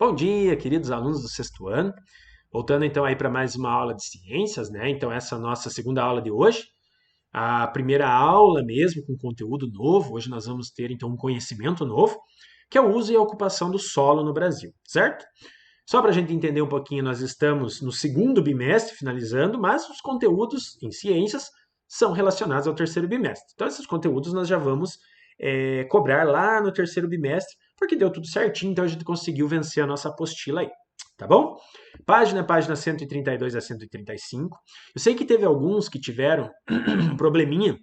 Bom dia, queridos alunos do sexto ano. Voltando então aí para mais uma aula de ciências, né? Então essa é a nossa segunda aula de hoje. A primeira aula mesmo com conteúdo novo. Hoje nós vamos ter então um conhecimento novo, que é o uso e a ocupação do solo no Brasil, certo? Só para a gente entender um pouquinho, nós estamos no segundo bimestre finalizando, mas os conteúdos em ciências são relacionados ao terceiro bimestre. Então esses conteúdos nós já vamos cobrar lá no terceiro bimestre, porque deu tudo certinho, então a gente conseguiu vencer a nossa apostila aí, tá bom? Página 132 a 135. Eu sei que teve alguns que tiveram um probleminha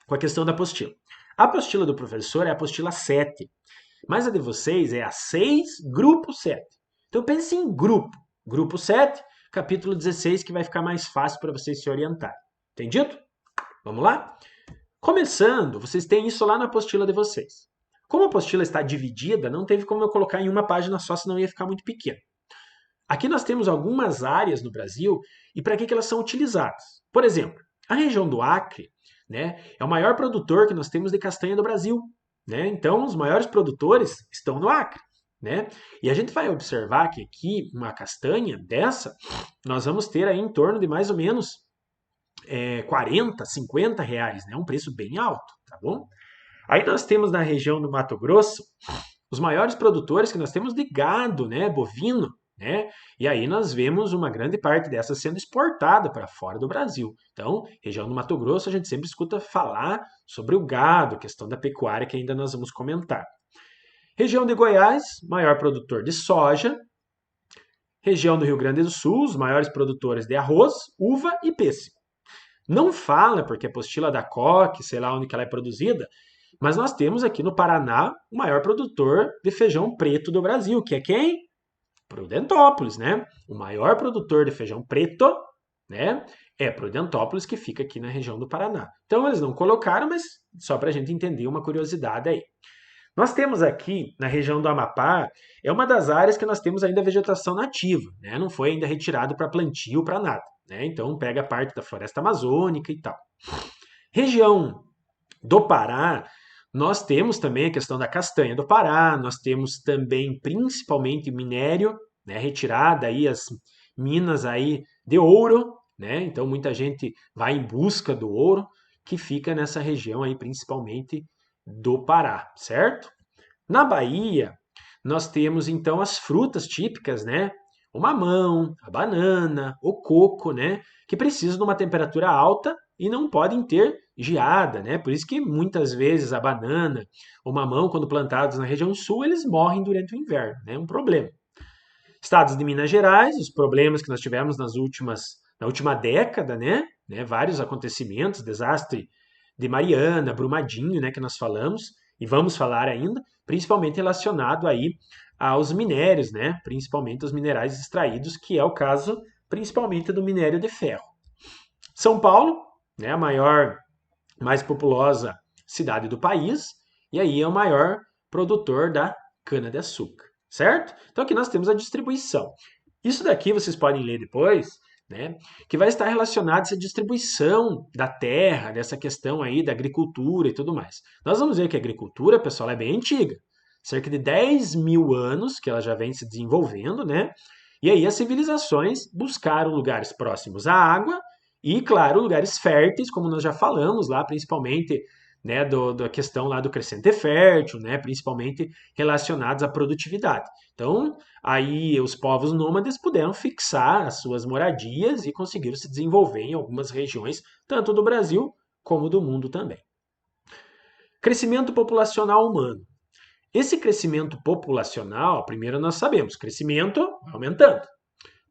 com a questão da apostila. A apostila do professor é a apostila 7, mas a de vocês é a 6, grupo 7. Então pense em grupo 7, capítulo 16, que vai ficar mais fácil para vocês se orientarem. Entendido? Vamos lá? Começando, vocês têm isso lá na apostila de vocês. Como a apostila está dividida, não teve como eu colocar em uma página só, senão ia ficar muito pequeno. Aqui nós temos algumas áreas no Brasil e para que elas são utilizadas. Por exemplo, a região do Acre, né, é o maior produtor que nós temos de castanha do Brasil. Né? Então, os maiores produtores estão no Acre. Né? E a gente vai observar que aqui, uma castanha dessa, nós vamos ter aí em torno de mais ou menos 40, 50 reais, né? Um preço bem alto, tá bom? Aí nós temos na região do Mato Grosso os maiores produtores que nós temos de gado, né, bovino, né? E aí nós vemos uma grande parte dessa sendo exportada para fora do Brasil. Então, região do Mato Grosso, a gente sempre escuta falar sobre o gado, questão da pecuária que ainda nós vamos comentar. Região de Goiás, maior produtor de soja. Região do Rio Grande do Sul, os maiores produtores de arroz, uva e pêssego. Não fala, porque a apostila da Coque, sei lá onde que ela é produzida, mas nós temos aqui no Paraná o maior produtor de feijão preto do Brasil, que é quem? Prudentópolis, né? O maior produtor de feijão preto, né? É Prudentópolis, que fica aqui na região do Paraná. Então eles não colocaram, mas só para a gente entender uma curiosidade aí. Nós temos aqui na região do Amapá, é uma das áreas que nós temos ainda vegetação nativa, né? Não foi ainda retirado para plantio, para nada, né? Então pega parte da floresta amazônica e tal. Região do Pará, nós temos também a questão da castanha do Pará, nós temos também principalmente minério, né? Retirada aí as minas aí de ouro, né? Então muita gente vai em busca do ouro que fica nessa região aí principalmente do Pará, certo? Na Bahia, nós temos então as frutas típicas, né? O mamão, a banana, o coco, né? Que precisam de uma temperatura alta e não podem ter geada, né? Por isso que muitas vezes a banana, o mamão, quando plantados na região sul, eles morrem durante o inverno, né? É um problema. Estados de Minas Gerais, os problemas que nós tivemos na última década, né? Vários acontecimentos, desastre de Mariana, Brumadinho, né? Que nós falamos e vamos falar ainda, principalmente relacionado aí aos minérios, né? Principalmente os minerais extraídos, que é o caso principalmente do minério de ferro. São Paulo, né? A maior, mais populosa cidade do país, e aí é o maior produtor da cana-de-açúcar, certo? Então aqui nós temos a distribuição. Isso daqui vocês podem ler depois, né? Que vai estar relacionado a essa distribuição da terra, dessa questão aí da agricultura e tudo mais. Nós vamos ver que a agricultura, pessoal, é bem antiga. Cerca de 10 mil anos que ela já vem se desenvolvendo, né? E aí as civilizações buscaram lugares próximos à água e, claro, lugares férteis, como nós já falamos lá, principalmente, né, da questão lá do crescente fértil, né, principalmente relacionados à produtividade. Então, aí os povos nômades puderam fixar as suas moradias e conseguiram se desenvolver em algumas regiões, tanto do Brasil como do mundo também. Crescimento populacional humano. Esse crescimento populacional, primeiro nós sabemos, crescimento aumentando.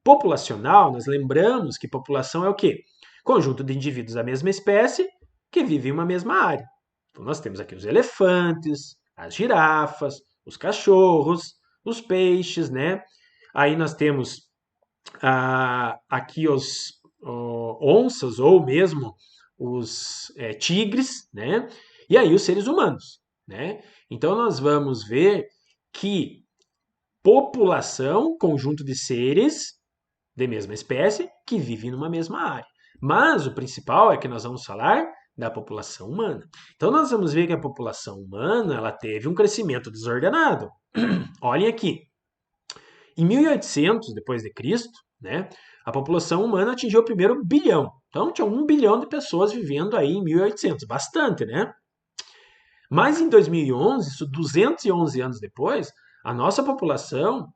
Populacional, nós lembramos que população é o quê? Conjunto de indivíduos da mesma espécie que vivem em uma mesma área. Então nós temos aqui os elefantes, as girafas, os cachorros, os peixes, né? Aí nós temos aqui os onças ou mesmo os tigres, né? E aí os seres humanos, né? Então nós vamos ver que população, conjunto de seres de mesma espécie que vivem numa mesma área. Mas o principal é que nós vamos falar da população humana. Então nós vamos ver que a população humana ela teve um crescimento desordenado. Olhem aqui. Em 1800, depois de Cristo, né, a população humana atingiu o primeiro bilhão. Então, tinha 1 bilhão de pessoas vivendo aí em 1800, bastante, né? Mas em 2011, isso 211 anos depois, a nossa população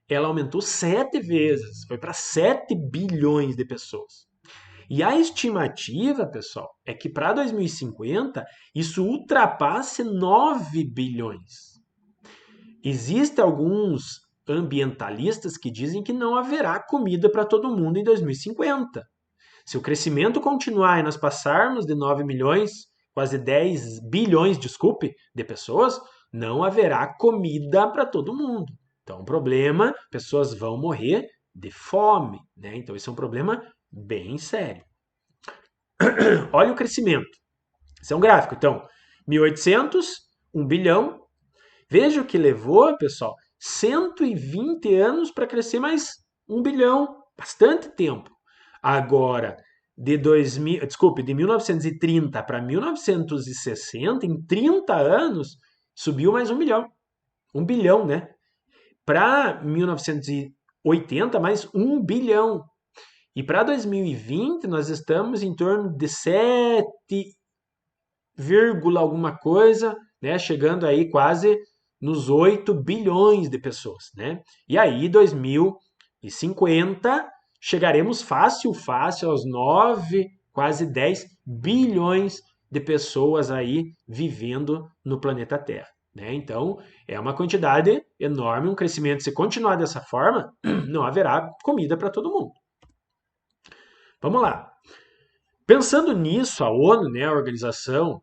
ela aumentou 7 vezes, foi para 7 bilhões de pessoas. E a estimativa, pessoal, é que para 2050 isso ultrapasse 9 bilhões. Existem alguns ambientalistas que dizem que não haverá comida para todo mundo em 2050. Se o crescimento continuar e nós passarmos de 9 milhões, quase 10 bilhões, desculpe, de pessoas, não haverá comida para todo mundo. Então, o problema, pessoas vão morrer de fome, né? Então, esse é um problema bem sério. Olha o crescimento. Esse é um gráfico. Então, 1800, 1 bilhão. Veja o que levou, pessoal, 120 anos para crescer mais 1 bilhão. Bastante tempo. Agora, de 1930 para 1960, em 30 anos, subiu mais 1 bilhão. 1 bilhão, né? Para 1980, mais 1 bilhão. E para 2020, nós estamos em torno de 7, alguma coisa, né? Chegando aí quase nos 8 bilhões de pessoas, né? E aí, 2050, chegaremos fácil aos 9, quase 10 bilhões de pessoas aí vivendo no planeta Terra. Né? Então, é uma quantidade enorme, um crescimento. Se continuar dessa forma, não haverá comida para todo mundo. Vamos lá. Pensando nisso, a ONU, né, a Organização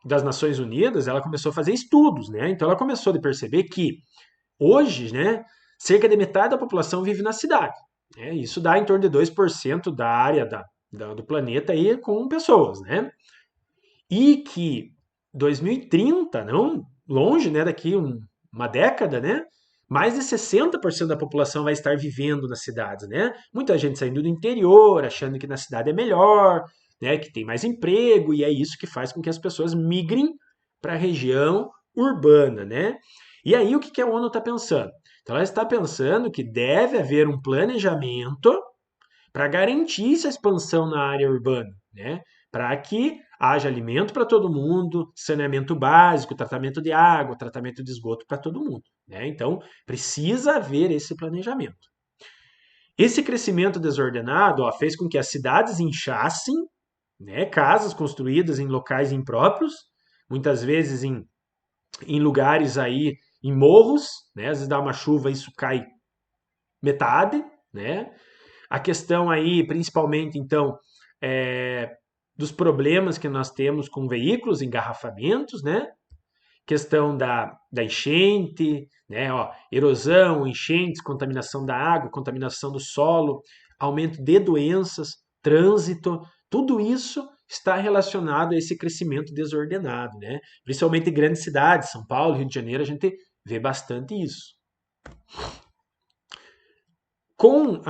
das Nações Unidas, ela começou a fazer estudos, né? Então ela começou a perceber que hoje, né, cerca de metade da população vive na cidade. Né? Isso dá em torno de 2% da área do planeta aí com pessoas, né? E que 2030, não longe, né, daqui uma década, né, mais de 60% da população vai estar vivendo nas cidades, né? Muita gente saindo do interior, achando que na cidade é melhor, né, que tem mais emprego, e é isso que faz com que as pessoas migrem para a região urbana, né? E aí o que a ONU está pensando? Então ela está pensando que deve haver um planejamento para garantir essa expansão na área urbana, né? Para que haja alimento para todo mundo, saneamento básico, tratamento de água, tratamento de esgoto para todo mundo. Né? Então, precisa haver esse planejamento. Esse crescimento desordenado fez com que as cidades inchassem, né? Casas construídas em locais impróprios, muitas vezes em lugares aí, em morros, né? Às vezes dá uma chuva e isso cai metade, né? A questão aí, principalmente, então, dos problemas que nós temos com veículos, engarrafamentos, né? Questão da enchente, né? Erosão, enchentes, contaminação da água, contaminação do solo, aumento de doenças, trânsito, tudo isso está relacionado a esse crescimento desordenado, né? Principalmente em grandes cidades, São Paulo, Rio de Janeiro, a gente vê bastante isso. Com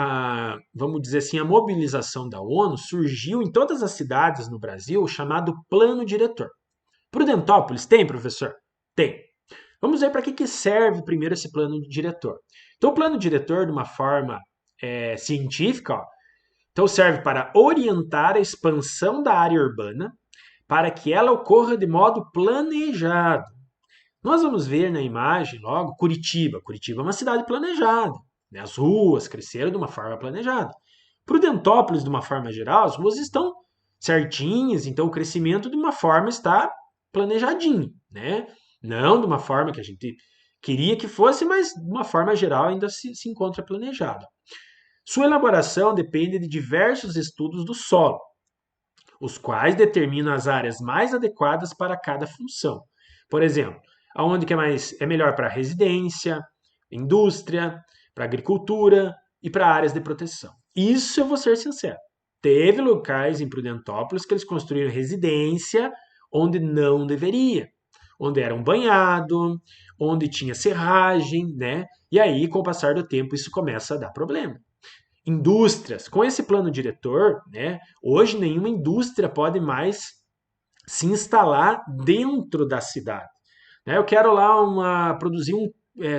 vamos dizer assim, a mobilização da ONU, surgiu em todas as cidades no Brasil o chamado Plano Diretor. Prudentópolis tem, professor? Tem. Vamos ver para que serve primeiro esse Plano Diretor. Então, o Plano Diretor, de uma forma científica, então serve para orientar a expansão da área urbana para que ela ocorra de modo planejado. Nós vamos ver na imagem logo Curitiba. Curitiba é uma cidade planejada. Né? As ruas cresceram de uma forma planejada. Prudentópolis, de uma forma geral, as ruas estão certinhas, então o crescimento de uma forma está planejadinho. Né? Não de uma forma que a gente queria que fosse, mas de uma forma geral ainda se encontra planejada. Sua elaboração depende de diversos estudos do solo, os quais determinam as áreas mais adequadas para cada função. Por exemplo, aonde que é melhor para residência, indústria, para agricultura e para áreas de proteção. Isso eu vou ser sincero. Teve locais em Prudentópolis que eles construíram residência onde não deveria, onde era um banhado, onde tinha serragem, né? E aí, com o passar do tempo, isso começa a dar problema. Indústrias, com esse plano diretor, né? Hoje nenhuma indústria pode mais se instalar dentro da cidade. Né? Eu quero lá produzir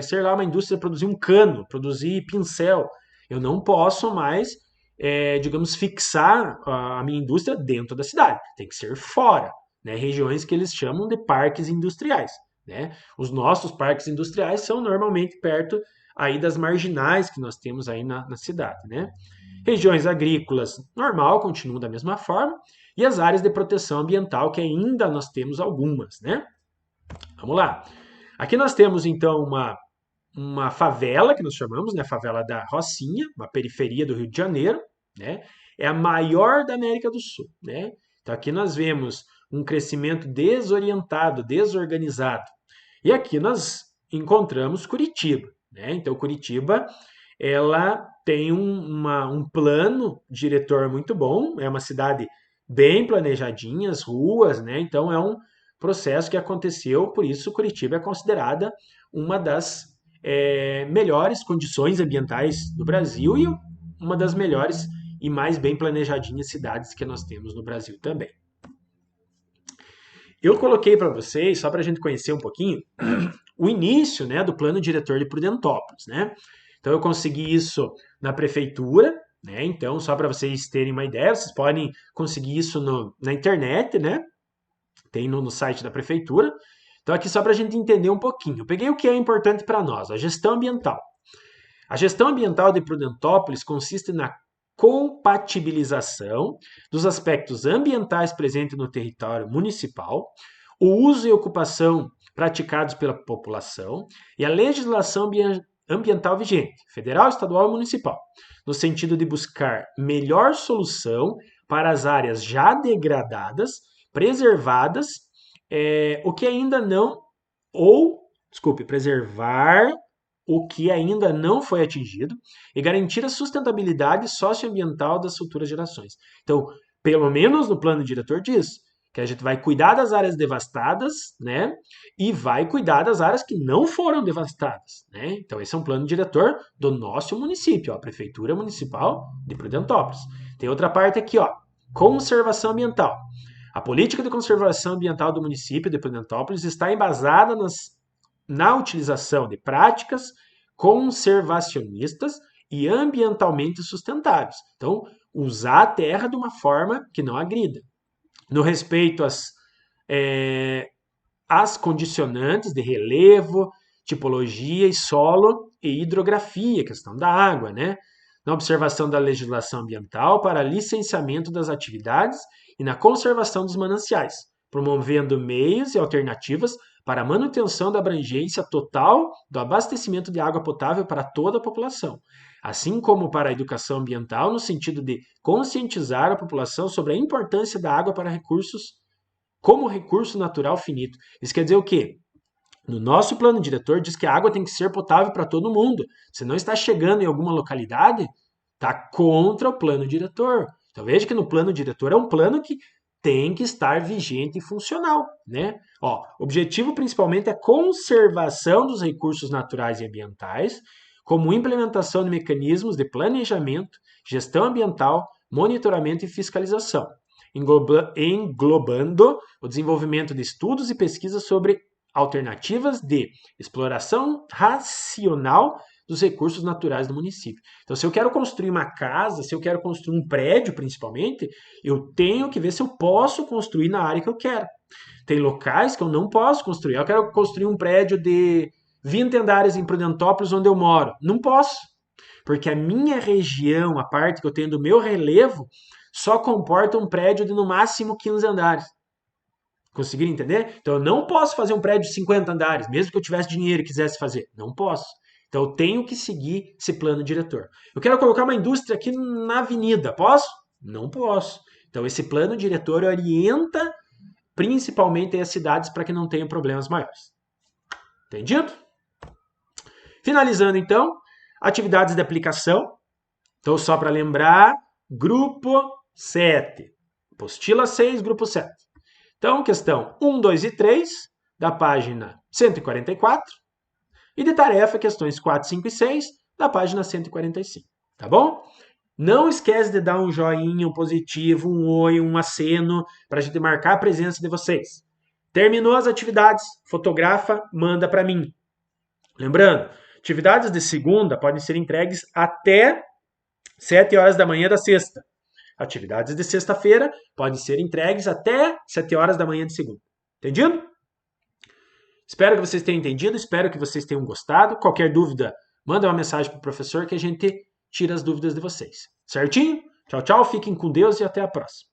sei lá, uma indústria produzir um cano, produzir pincel. Eu não posso mais, digamos, fixar a minha indústria dentro da cidade. Tem que ser fora, né? Regiões que eles chamam de parques industriais, né? Os nossos parques industriais são normalmente perto aí das marginais que nós temos aí na cidade, né? Regiões agrícolas, normal, continuam da mesma forma. E as áreas de proteção ambiental, que ainda nós temos algumas, né? Vamos lá. Aqui nós temos, então, uma favela, que nós chamamos, né? A favela da Rocinha, uma periferia do Rio de Janeiro, né? É a maior da América do Sul, né? Então, aqui nós vemos um crescimento desorientado, desorganizado. E aqui nós encontramos Curitiba, né? Então, Curitiba, ela tem um plano diretor muito bom, é uma cidade bem planejadinha, as ruas, né? Então, é um processo que aconteceu, por isso Curitiba é considerada uma das melhores condições ambientais do Brasil e uma das melhores e mais bem planejadinhas cidades que nós temos no Brasil também. Eu coloquei para vocês, só para a gente conhecer um pouquinho, o início, né, do plano diretor de Prudentópolis, né? Então eu consegui isso na prefeitura, né? Então, só para vocês terem uma ideia, vocês podem conseguir isso na internet, né? Tem no site da prefeitura. Então, aqui só para a gente entender um pouquinho. Eu peguei o que é importante para nós, a gestão ambiental. A gestão ambiental de Prudentópolis consiste na compatibilização dos aspectos ambientais presentes no território municipal, o uso e ocupação praticados pela população e a legislação ambiental vigente, federal, estadual e municipal, no sentido de buscar melhor solução para as áreas já degradadas, preservadas, o que ainda não, preservar o que ainda não foi atingido e garantir a sustentabilidade socioambiental das futuras gerações. Então, pelo menos no plano diretor diz que a gente vai cuidar das áreas devastadas, né? E vai cuidar das áreas que não foram devastadas, né? Então, esse é um plano diretor do nosso município, ó, a Prefeitura Municipal de Prudentópolis. Tem outra parte aqui, ó, conservação ambiental. A política de conservação ambiental do município de Prudentópolis está embasada na utilização de práticas conservacionistas e ambientalmente sustentáveis. Então, usar a terra de uma forma que não agrida. No respeito às condicionantes de relevo, tipologia e solo e hidrografia, questão da água, né? Na observação da legislação ambiental para licenciamento das atividades e na conservação dos mananciais, promovendo meios e alternativas para a manutenção da abrangência total do abastecimento de água potável para toda a população, assim como para a educação ambiental no sentido de conscientizar a população sobre a importância da água para recursos como recurso natural finito. Isso quer dizer o quê? No nosso plano diretor diz que a água tem que ser potável para todo mundo. Se não está chegando em alguma localidade, está contra o plano diretor. Então veja que no plano diretor é um plano que tem que estar vigente e funcional, né? Ó, o objetivo principalmente é conservação dos recursos naturais e ambientais, como implementação de mecanismos de planejamento, gestão ambiental, monitoramento e fiscalização, englobando o desenvolvimento de estudos e pesquisas sobre alternativas de exploração racional dos recursos naturais do município. Então, se eu quero construir uma casa, se eu quero construir um prédio, principalmente, eu tenho que ver se eu posso construir na área que eu quero. Tem locais que eu não posso construir. Eu quero construir um prédio de 20 andares em Prudentópolis, onde eu moro. Não posso, porque a minha região, a parte que eu tenho do meu relevo, só comporta um prédio de no máximo 15 andares. Conseguiram entender? Então eu não posso fazer um prédio de 50 andares, mesmo que eu tivesse dinheiro e quisesse fazer. Não posso. Então eu tenho que seguir esse plano diretor. Eu quero colocar uma indústria aqui na avenida. Posso? Não posso. Então esse plano diretor orienta principalmente as cidades para que não tenham problemas maiores. Entendido? Finalizando então, atividades de aplicação. Então só para lembrar, grupo 7. Apostila 6, grupo 7. Então, questão 1, 2 e 3, da página 144. E de tarefa, questões 4, 5 e 6, da página 145. Tá bom? Não esquece de dar um joinha, um positivo, um oi, um aceno, para a gente marcar a presença de vocês. Terminou as atividades, fotografa, manda para mim. Lembrando, atividades de segunda podem ser entregues até 7 horas da manhã da sexta. Atividades de sexta-feira podem ser entregues até 7 horas da manhã de segunda. Entendido? Espero que vocês tenham entendido, espero que vocês tenham gostado. Qualquer dúvida, manda uma mensagem para o professor que a gente tira as dúvidas de vocês. Certinho? Tchau, tchau, fiquem com Deus e até a próxima.